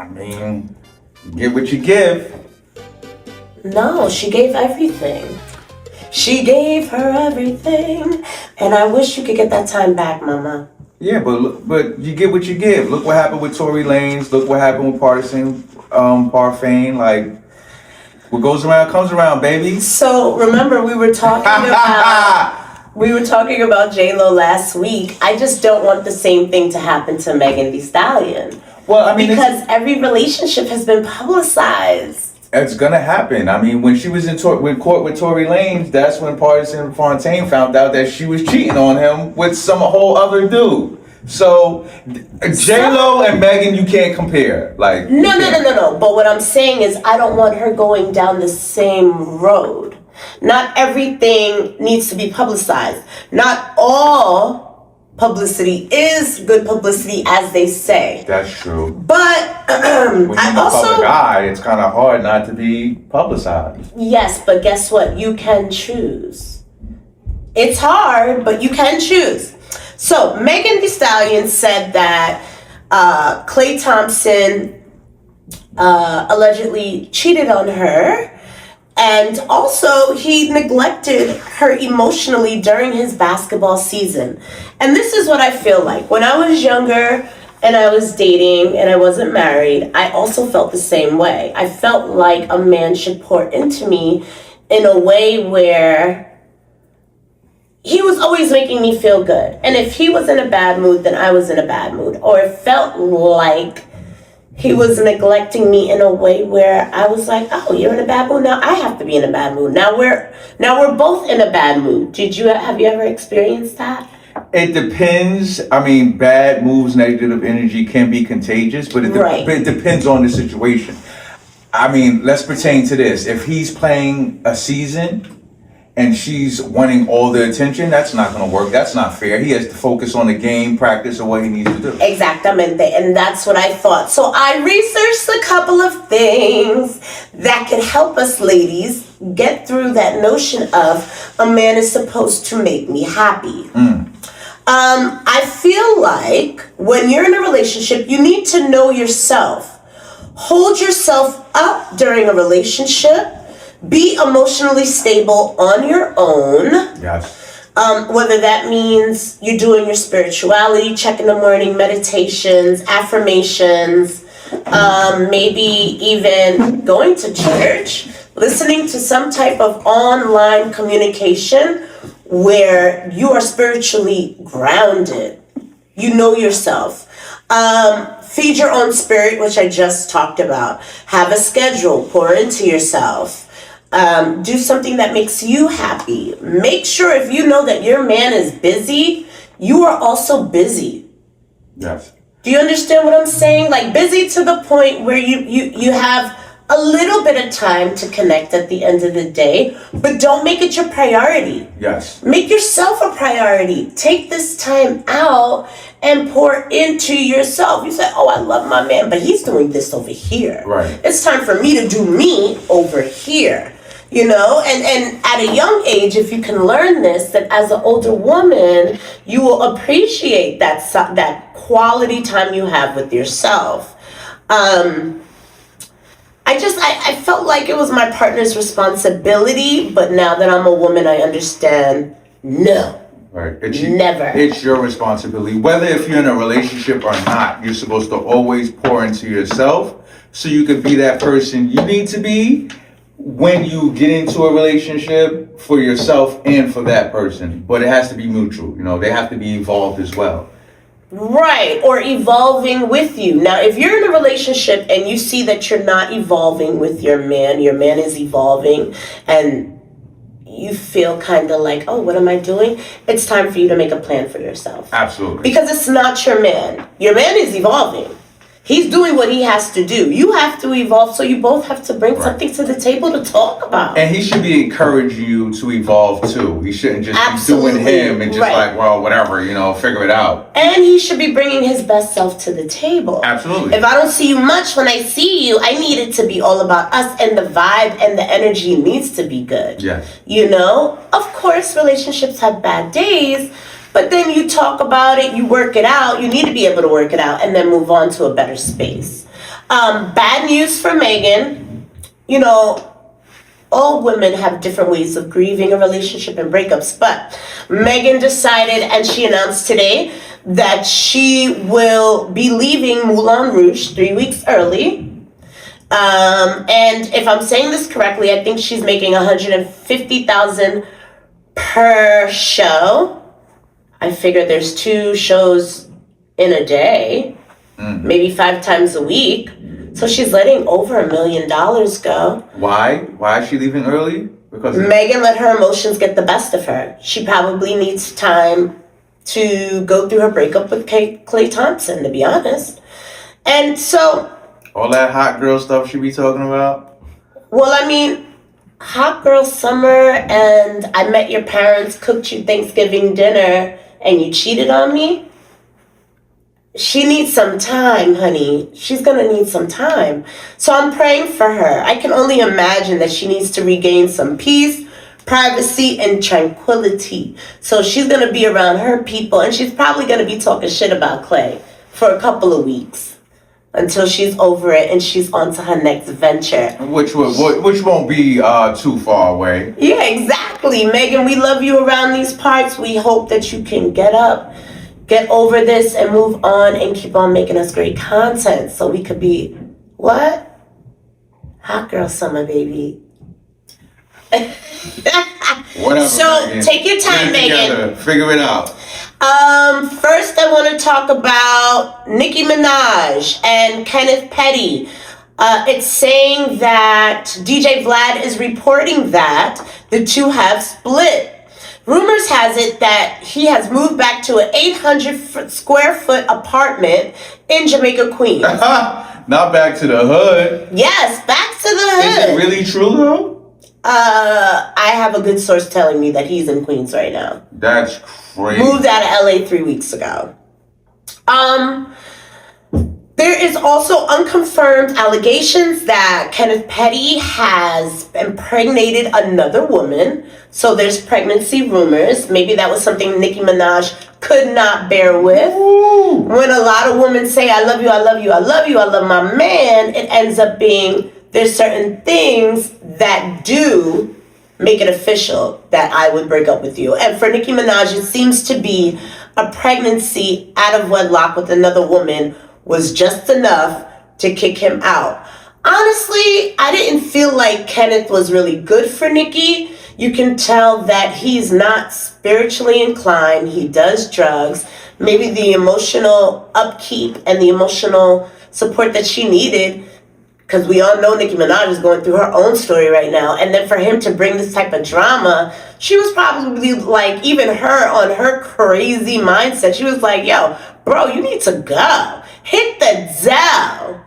I mean, get what you give. No, she gave everything. She gave her everything. And I wish you could get that time back, Mama. Yeah, but you get what you give. Look what happened with Tory Lanez. Look what happened with Partisan Parfane. Like, what goes around comes around, baby. So remember, we were talking about J-Lo last week. I just don't want the same thing to happen to Megan Thee Stallion. Well, I mean, because every relationship has been publicized. It's gonna happen. I mean, when she was in court with Tory Lanez, that's when Partisan Fontaine found out that she was cheating on him with some whole other dude. So, J-Lo and Megan, you can't compare. Like, no. But what I'm saying is, I don't want her going down the same road. Not everything needs to be publicized. Not all publicity is good publicity, as they say. That's true. But when you're a public eye, it's kind of hard not to be publicized. Yes, but guess what? You can choose. It's hard, but you can choose. So Megan Thee Stallion said that Klay Thompson allegedly cheated on her. And also, he neglected her emotionally during his basketball season. And this is what I feel like. When I was younger and I was dating and I wasn't married, I also felt the same way. I felt like a man should pour into me in a way where he was always making me feel good. And if he was in a bad mood, then I was in a bad mood. Or it felt like he was neglecting me in a way where I was like, oh, you're in a bad mood? Now I have to be in a bad mood. Now we're both in a bad mood. Have you ever experienced that? It depends. I mean, bad moves, negative energy can be contagious, but it depends on the situation. I mean, let's pertain to this. If he's playing a season and she's wanting all the attention, that's not going to work. That's not fair. He has to focus on the game, practice, or what he needs to do. Exactamente. And that's what I thought. So I researched a couple of things that could help us ladies get through that notion of a man is supposed to make me happy. I feel like when you're in a relationship, you need to know yourself. Hold yourself up during a relationship. Be emotionally stable on your own. Yes. Whether that means you're doing your spirituality, check in the morning, meditations, affirmations, maybe even going to church, listening to some type of online communication where you are spiritually grounded. You know yourself. Feed your own spirit, which I just talked about. Have a schedule. Pour into yourself. Do something that makes you happy. Make sure if you know that your man is busy, you are also busy. Yes. Do you understand what I'm saying? Like busy to the point where you have a little bit of time to connect at the end of the day, but don't make it your priority. Yes. Make yourself a priority. Take this time out and pour into yourself. You say, oh, I love my man, but he's doing this over here. Right. It's time for me to do me over here. You know, and at a young age, if you can learn this, that as an older woman, you will appreciate that quality time you have with yourself. I felt like it was my partner's responsibility, but now that I'm a woman, I understand, no. Right. Never. It's your responsibility. Whether if you're in a relationship or not, you're supposed to always pour into yourself so you can be that person you need to be when you get into a relationship for yourself and for that person. But it has to be mutual. You know, they have to be involved as well. Right, or evolving with you. Now, if you're in a relationship and you see that you're not evolving with your man is evolving, and you feel kind of like, oh, what am I doing? It's time for you to make a plan for yourself. Absolutely. Because it's not your man. Your man is evolving. He's doing what he has to do. You have to evolve, so you both have to bring something to the table to talk about. And he should be encouraging you to evolve too. He shouldn't just be doing him and just like, well, whatever, you know, figure it out. And he should be bringing his best self to the table. Absolutely. If I don't see you much, when I see you, I need it to be all about us, and the vibe and the energy needs to be good. Yes. You know, of course, relationships have bad days, But then you talk about it, you work it out. You need to be able to work it out and then move on to a better space. Bad news for Megan. You know, all women have different ways of grieving a relationship and breakups, but Megan decided, and she announced today, that she will be leaving Moulin Rouge 3 weeks early. And if I'm saying this correctly, I think she's making $150,000 per show. I figure there's 2 shows in a day, maybe 5 times a week. So she's letting over $1 million go. Why? Why is she leaving early? Because Megan let her emotions get the best of her. She probably needs time to go through her breakup with Clay Thompson, to be honest. And so... all that hot girl stuff she be talking about? Well, I mean, hot girl summer and I met your parents, cooked you Thanksgiving dinner, and you cheated on me? She needs some time, honey. She's gonna need some time. So I'm praying for her. I can only imagine that she needs to regain some peace, privacy, and tranquility. So she's gonna be around her people, and she's probably gonna be talking shit about Clay for a couple of weeks until she's over it and she's on to her next venture. Which won't be too far away. Yeah, exactly. Megan, we love you around these parts. We hope that you can get up, get over this, and move on and keep on making us great content so we could be, what? Hot girl summer, baby. Whatever. So Megan. take your time, Megan. Together. Figure it out. First I want to talk about Nicki Minaj and Kenneth Petty. It's saying that DJ Vlad is reporting that the two have split. Rumors has it that he has moved back to an 800 square foot apartment in Jamaica, Queens. Not back to the hood. Yes, back to the hood. Is it really true though? I have a good source telling me that he's in Queens right now. That's crazy. Moved out of LA 3 weeks ago. There is also unconfirmed allegations that Kenneth Petty has impregnated another woman. So there's pregnancy rumors. Maybe that was something Nicki Minaj could not bear with. Ooh. When a lot of women say, I love you, I love you, I love you, I love my man, it ends up being there's certain things that do make it official that I would break up with you. And for Nicki Minaj, it seems to be a pregnancy out of wedlock with another woman was just enough to kick him out. Honestly, I didn't feel like Kenneth was really good for Nicki. You can tell that he's not spiritually inclined. He does drugs. Maybe the emotional upkeep and the emotional support that she needed, because we all know Nicki Minaj is going through her own story right now. And then for him to bring this type of drama, she was probably like, even her on her crazy mindset, she was like, yo, bro, you need to go. Hit the dough.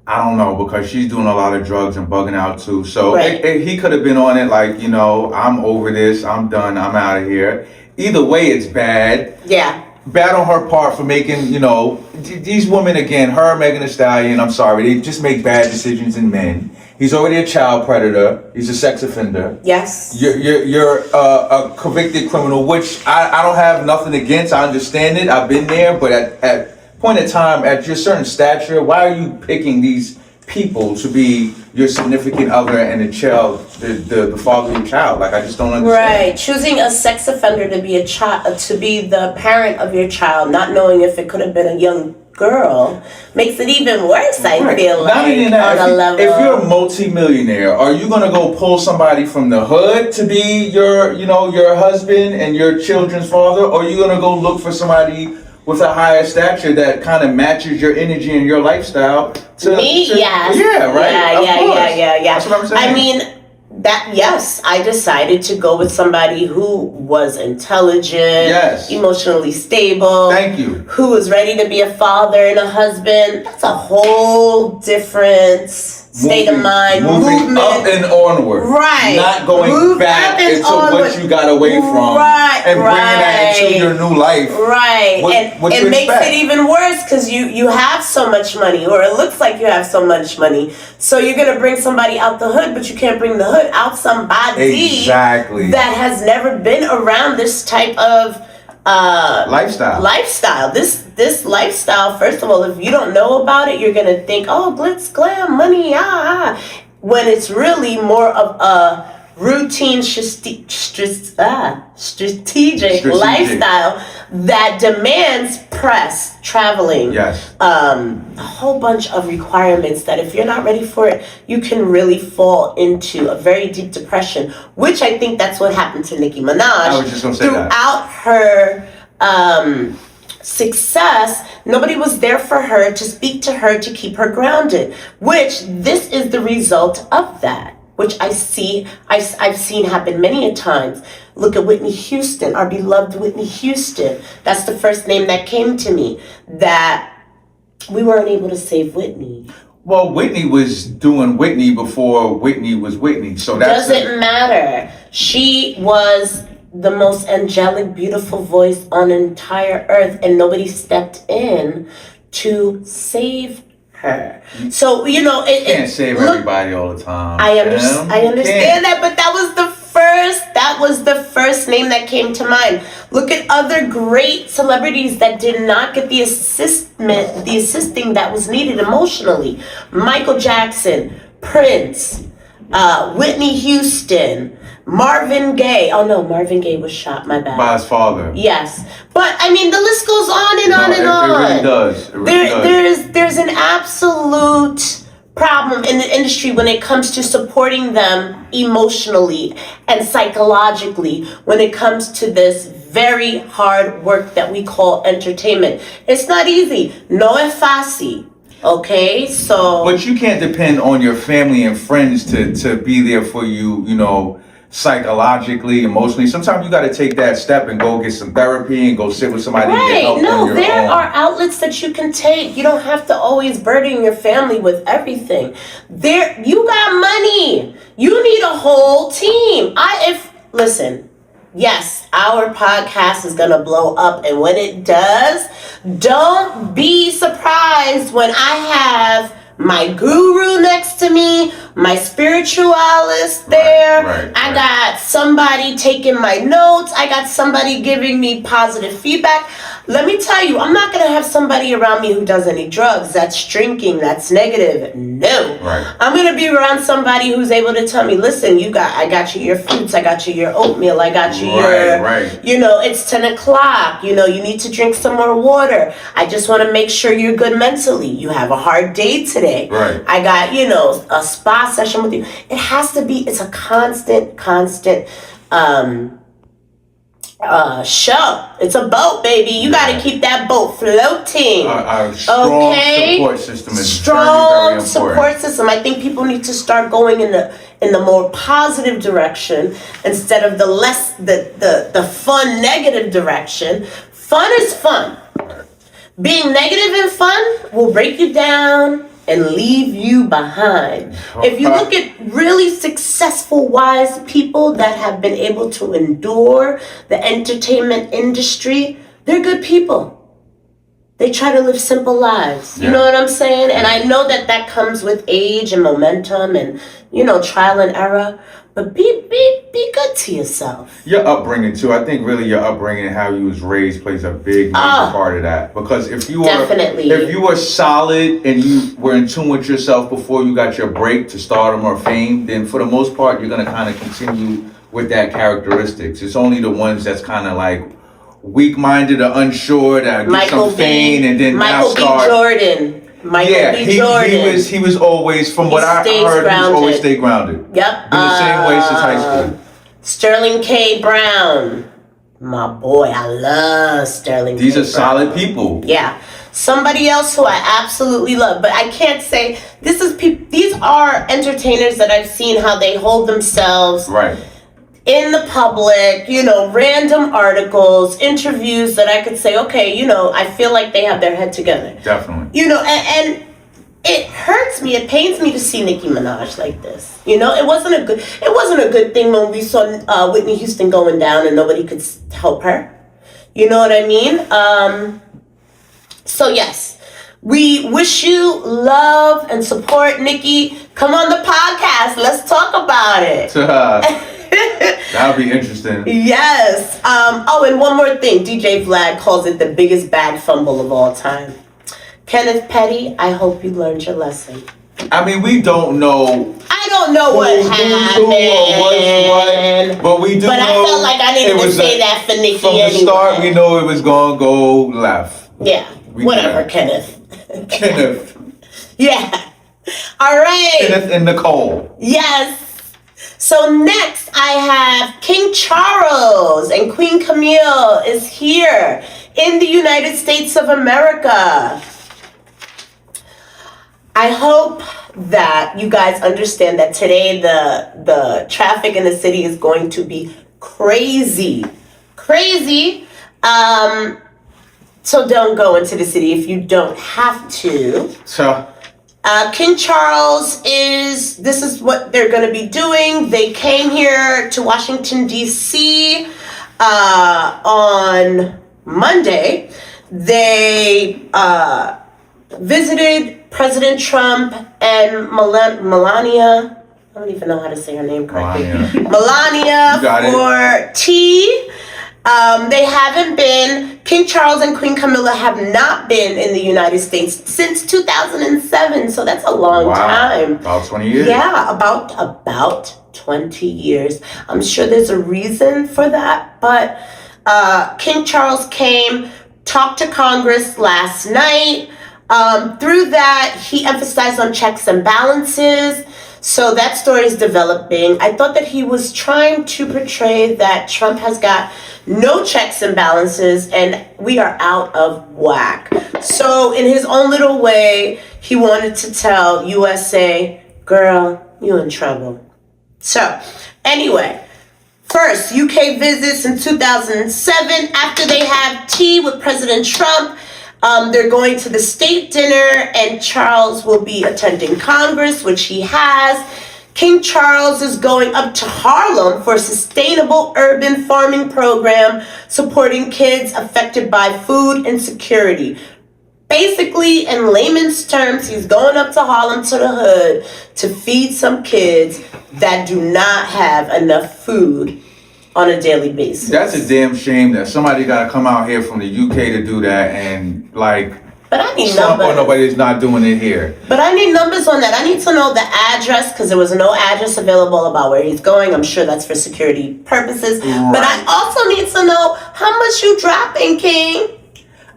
I don't know, because she's doing a lot of drugs and bugging out too. So Right. he could have been on it like, you know, I'm over this, I'm done, I'm out of here. Either way, it's bad. Yeah. Bad on her part for making, you know, these women, again, her, Megan Thee Stallion, I'm sorry, they just make bad decisions in men. He's already a child predator. He's a sex offender. Yes. You're a convicted criminal, which I don't have nothing against. I understand it. I've been there. But at point in time, at your certain stature, why are you picking these people to be your significant other and the child, the father of your child? Like, I just don't understand. Right. Choosing a sex offender to be a child, to be the parent of your child, not knowing if it could have been a young girl, makes it even worse. I Right. feel Not like only that, on a level. if you're a multi-millionaire, are you gonna go pull somebody from the hood to be your husband and your children's father, or are you gonna go look for somebody with a higher stature that kind of matches your energy and your lifestyle? Yes. Yeah, right. Yeah. That's what I'm saying. I mean, yes, I decided to go with somebody who was intelligent, Yes. emotionally stable. Thank you. Who was ready to be a father and a husband. That's a whole different state of mind, moving movement. up and onward, Right. Not going Move back up and into onward. what you got away from, Right, and bringing that into right. your new life. Right, What and you it makes expect? it even worse because you have so much money, or it looks like you have so much money. So you're gonna bring somebody out the hood, but you can't bring the hood out somebody Exactly. that has never been around this type of lifestyle. This lifestyle, first of all, if you don't know about it, you're gonna think, oh, glitz, glam, money, when it's really more of a routine, strategic lifestyle that demands press, traveling, yes, a whole bunch of requirements that if you're not ready for it, you can really fall into a very deep depression, which I think that's what happened to Nicki Minaj. I was just gonna say throughout her success. Nobody was there for her to speak to her, to keep her grounded, which this is the result of that, which I've seen happen many a times. Look at Whitney Houston, our beloved Whitney Houston. That's the first name that came to me, that we weren't able to save Whitney. Well, Whitney was doing Whitney before Whitney was Whitney, so that doesn't matter. She was the most angelic, beautiful voice on entire earth, and nobody stepped in to save her. So, you know, you can't save everybody all the time. I understand that, but that was the first name that came to mind. Look at other great celebrities that did not get the assisting that was needed emotionally. Michael Jackson, Prince, Whitney Houston, Marvin Gaye. Oh no, Marvin Gaye was shot, my bad. By his father. Yes. But I mean, the list goes on and on and on. It really does. It really does. There's an absolute problem in the industry when it comes to supporting them emotionally and psychologically when it comes to this very hard work that we call entertainment. It's not easy. No es fácil. Okay, so... But you can't depend on your family and friends to be there for you, you know, psychologically, emotionally. Sometimes you got to take that step and go get some therapy and go sit with somebody and get help on your own. There are outlets that you can take. You don't have to always burden your family with everything. You got money. You need a whole team. Listen, yes, our podcast is going to blow up, and when it does, don't be surprised when I have my guru next to me, my spiritualist there. I got somebody taking my notes. I got somebody giving me positive feedback. Let me tell you, I'm not going to have somebody around me who does any drugs, that's drinking, that's negative. No. I'm going to be around somebody who's able to tell me, listen, I got you your fruits, I got you your oatmeal, I got you you know, it's 10 o'clock, you know, you need to drink some more water. I just want to make sure you're good mentally. You have a hard day today. I got, you know, a spa session with you. It has to be, it's a constant show. It's a boat, baby. You got to keep that boat floating. A strong support system is strong, very, very important. Support system. I think people need to start going in the more positive direction instead of the fun negative direction. Fun is fun. Being negative and fun will break you down and leave you behind. If you look at really successful, wise people that have been able to endure the entertainment industry, they're good people. They try to live simple lives. You know what I'm saying? And I know that comes with age and momentum and, you know, trial and error. But be good to yourself. Your upbringing too. I think really your upbringing and how you was raised plays a big major part of that. Because if you were solid and you were in tune with yourself before you got your break to stardom or fame, then for the most part you're gonna kind of continue with that characteristics. It's only the ones that's kind of like weak-minded or unsure that get some fame and then Michael B. Jordan. He was always, from what I heard, he always stayed grounded. Yep. Been the same way since high school. Sterling K. Brown. My boy, I love Sterling These are solid people. Yeah. Somebody else who I absolutely love, but I can't say, these are entertainers that I've seen how they hold themselves. In the public, you know, random articles, interviews that I could say, okay, you know, I feel like they have their head together. Definitely. You know, and it hurts me, it pains me to see Nicki Minaj like this. You know, it wasn't a good thing when we saw Whitney Houston going down and nobody could help her. You know what I mean? So yes, we wish you love and support, Nicki. Come on the podcast, let's talk about it. That'll be interesting. Yes. Oh, and one more thing. DJ Vlad calls it the biggest bag fumble of all time. Kenneth Petty, I hope you learned your lesson. I mean, we don't know. I don't know what happened. But we do know. But I felt like I needed to say that for Nicki From the start, we know it was going to go left. Yeah. Whatever, Kenneth. Kenneth. Yeah. All right. Kenneth and Nicole. Yes. So next I have King Charles and Queen Camilla is here in the United States of America. I hope that you guys understand that today the traffic in the city is going to be crazy. Crazy. So don't go into the city if you don't have to. So King Charles this is what they're going to be doing. They came here to Washington, D.C. On Monday. They visited President Trump and Melania. I don't even know how to say her name correctly. Melania for tea. They haven't been, King Charles and Queen Camilla have not been in the United States since 2007, so that's a long time. About 20 years. Yeah, about 20 years. I'm sure there's a reason for that, but King Charles came, talked to Congress last night. Through that, he emphasized on checks and balances. So that story is developing. I thought that he was trying to portray that Trump has got no checks and balances and we are out of whack. So in his own little way, he wanted to tell USA, girl, you in trouble. So anyway, first UK visits in 2007 after they have tea with President Trump. They're going to the state dinner and Charles will be attending Congress, which he has. King Charles is going up to Harlem for a sustainable urban farming program supporting kids affected by food insecurity. Basically, in layman's terms, he's going up to Harlem to the hood to feed some kids that do not have enough food on a daily basis. That's a damn shame that somebody got to come out here from the UK to do that and but I need numbers. Nobody's not doing it here. But I need numbers on that. I need to know the address because there was no address available about where he's going. I'm sure that's for security purposes. Right. But I also need to know how much you dropping, King.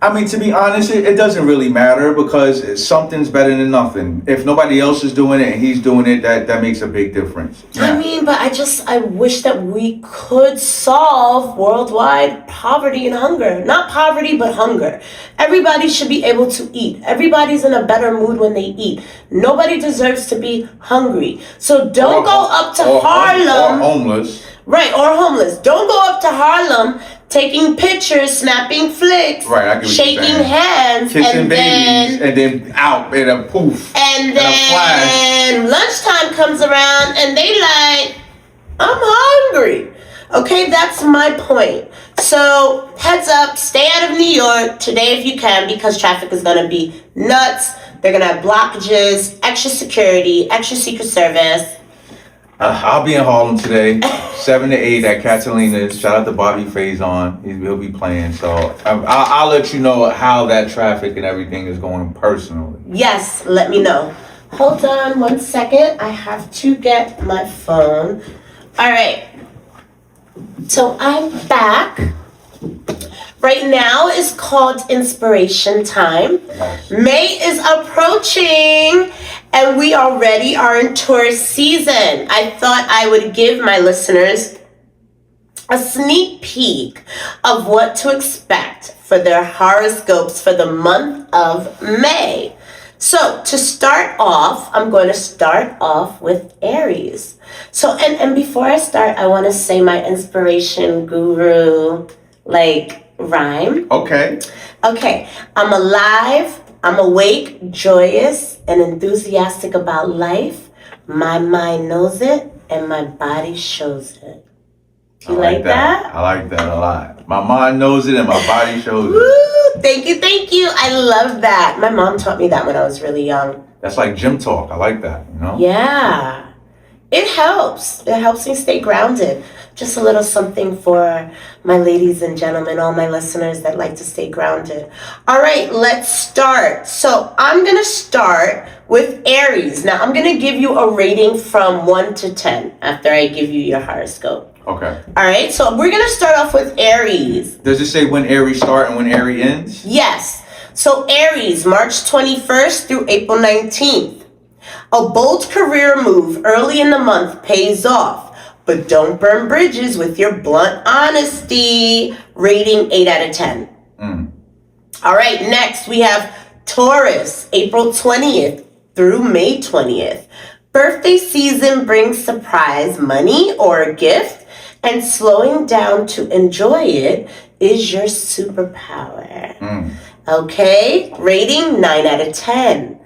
I mean, to be honest, it doesn't really matter because something's better than nothing. If nobody else is doing it and he's doing it, that makes a big difference. Yeah. I mean, but I wish that we could solve worldwide poverty and hunger. Not poverty, but hunger. Everybody should be able to eat. Everybody's in a better mood when they eat. Nobody deserves to be hungry. So don't go up to Harlem. Or homeless. Right, or homeless. Don't go up to Harlem taking pictures, snapping flicks, shaking hands, kissing babies, and then out in a poof. And then lunchtime comes around and they like, I'm hungry. Okay, that's my point. So heads up, stay out of New York today if you can because traffic is going to be nuts. They're going to have blockages, extra security, extra Secret Service. I'll be in Harlem today, 7 to 8 at Catalina's. Shout out to Bobby Faison. He'll be playing. So I'll let you know how that traffic and everything is going personally. Yes, let me know. Hold on 1 second. I have to get my phone. All right. So I'm back. Right now is called Inspiration Time. May is approaching and we already are in tourist season. I thought I would give my listeners a sneak peek of what to expect for their horoscopes for the month of May. So to start off, I'm going to start off with Aries. So, and before I start, I want to say my inspiration guru, rhyme. Okay. I'm alive, I'm awake, joyous, and enthusiastic about life. My mind knows it, and my body shows it. You like that? I like that a lot. My mind knows it, and my body shows it. Woo! Thank you. I love that. My mom taught me that when I was really young. That's like gym talk. I like that, you know? It helps. It helps me stay grounded. Just a little something for my ladies and gentlemen, all my listeners that like to stay grounded. All right, let's start. So I'm going to start with Aries. Now, I'm going to give you a rating from 1 to 10 after I give you your horoscope. Okay. All right, so we're going to start off with Aries. Does it say when Aries start and when Aries ends? Yes. So Aries, March 21st through April 19th. A bold career move early in the month pays off, but don't burn bridges with your blunt honesty. Rating 8 out of 10. All right, next we have Taurus, April 20th through May 20th. Birthday season brings surprise money or a gift, and slowing down to enjoy it is your superpower. Okay, rating 9 out of 10.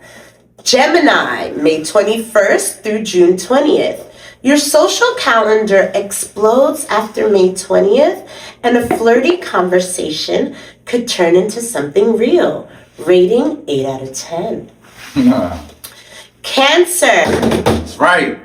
Gemini, May 21st through June 20th. Your social calendar explodes after May 20th, and a flirty conversation could turn into something real. Rating 8 out of 10. Cancer. That's right.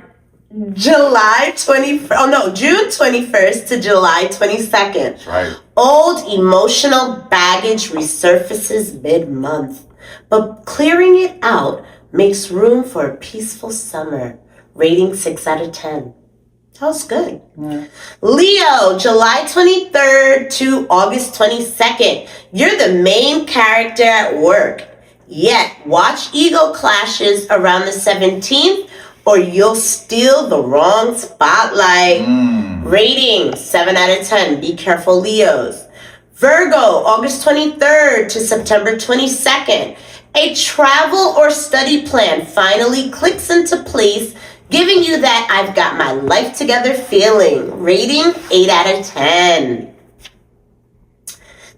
June 21st to July 22nd. That's right. Old emotional baggage resurfaces mid-month, but clearing it out makes room for a peaceful summer. Rating 6 out of 10. That was good. Yeah. Leo, July 23rd to August 22nd. You're the main character at work. Yet, watch ego clashes around the 17th or you'll steal the wrong spotlight. Rating 7 out of 10. Be careful, Leos. Virgo, August 23rd to September 22nd. A travel or study plan finally clicks into place, giving you that I've got my life together feeling. Rating 8 out of 10.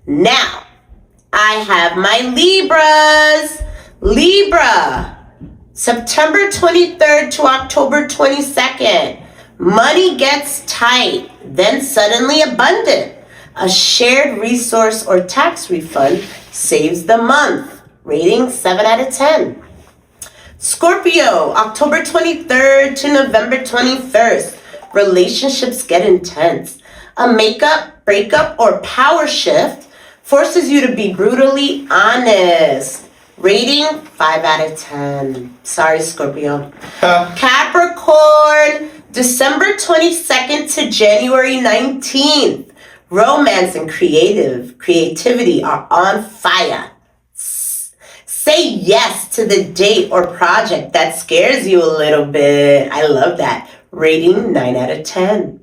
Now, I have my Libras. Libra, September 23rd to October 22nd. Money gets tight, then suddenly abundant. A shared resource or tax refund saves the month. Rating 7 out of 10. Scorpio, October 23rd to November 21st. Relationships get intense. A makeup, breakup, or power shift forces you to be brutally honest. Rating 5 out of 10. Sorry, Scorpio. Capricorn, December 22nd to January 19th. Romance and creativity are on fire. Say yes to the date or project that scares you a little bit. I love that. Rating 9 out of 10.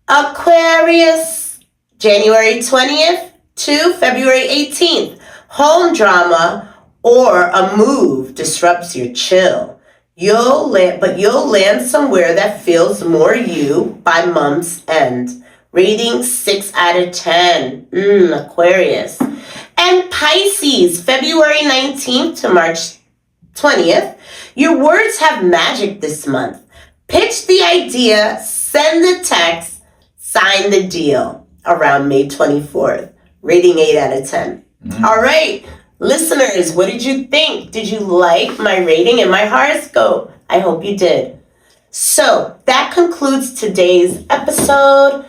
Aquarius, January 20th to February 18th. Home drama or a move disrupts your chill. You'll land somewhere that feels more you by month's end. Rating 6 out of 10. Aquarius. And Pisces, February 19th to March 20th. Your words have magic this month. Pitch the idea, send the text, sign the deal around May 24th. Rating 8 out of 10. All right, listeners, what did you think? Did you like my rating and my horoscope? I hope you did. So that concludes today's episode.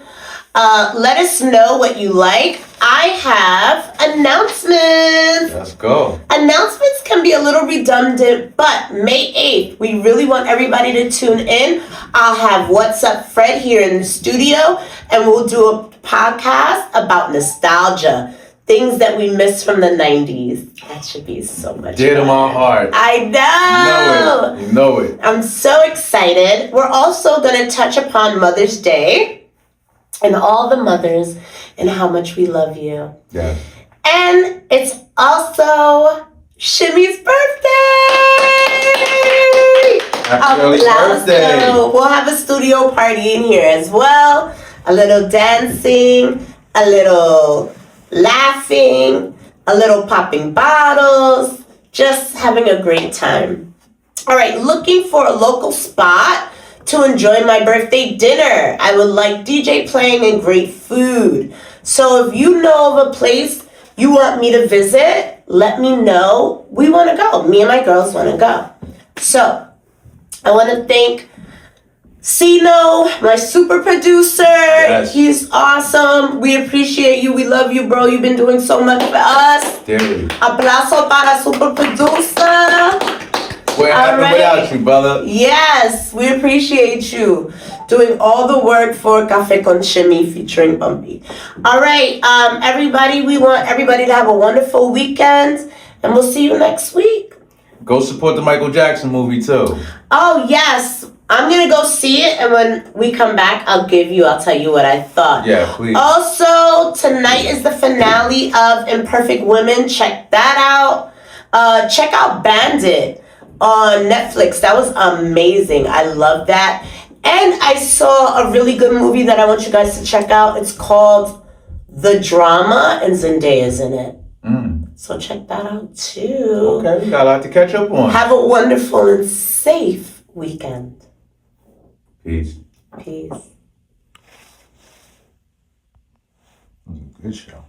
Let us know what you like. I have announcements. Let's go. Announcements can be a little redundant, but May 8th, we really want everybody to tune in. I'll have What's Up Fred here in the studio, and we'll do a podcast about nostalgia. Things that we miss from the 90s. That should be so much Dear to fun. my heart. I know. You know it. I'm so excited. We're also going to touch upon Mother's Day and all the mothers and how much we love you. Yeah. And it's also Chimmy's birthday. Happy early birthday. We'll have a studio party in here as well. A little dancing, a little laughing, a little popping bottles, just having a great time. All right, looking for a local spot to enjoy my birthday dinner. I would like DJ playing and great food. So if you know of a place you want me to visit, let me know. We want to go. Me and my girls want to go. So I want to thank Sino, my super producer. Yes. He's awesome. We appreciate you. We love you, bro. You've been doing so much for us. Dude. Aplauso para super producer. We're happy without you, brother. Yes, we appreciate you doing all the work for Café con Chimmy featuring Bumpy. All right, everybody, we want everybody to have a wonderful weekend, and we'll see you next week. Go support the Michael Jackson movie, too. Oh, yes. I'm going to go see it, and when we come back, I'll tell you what I thought. Yeah, please. Also, tonight is the finale of Imperfect Women. Check that out. Check out Bandit on Netflix. That was amazing. I love that. And I saw a really good movie that I want you guys to check out. It's called The Drama, and Zendaya's in it. So check that out too. Okay, we got a lot to catch up on. Have a wonderful and safe weekend. Peace. Peace. That was a good show.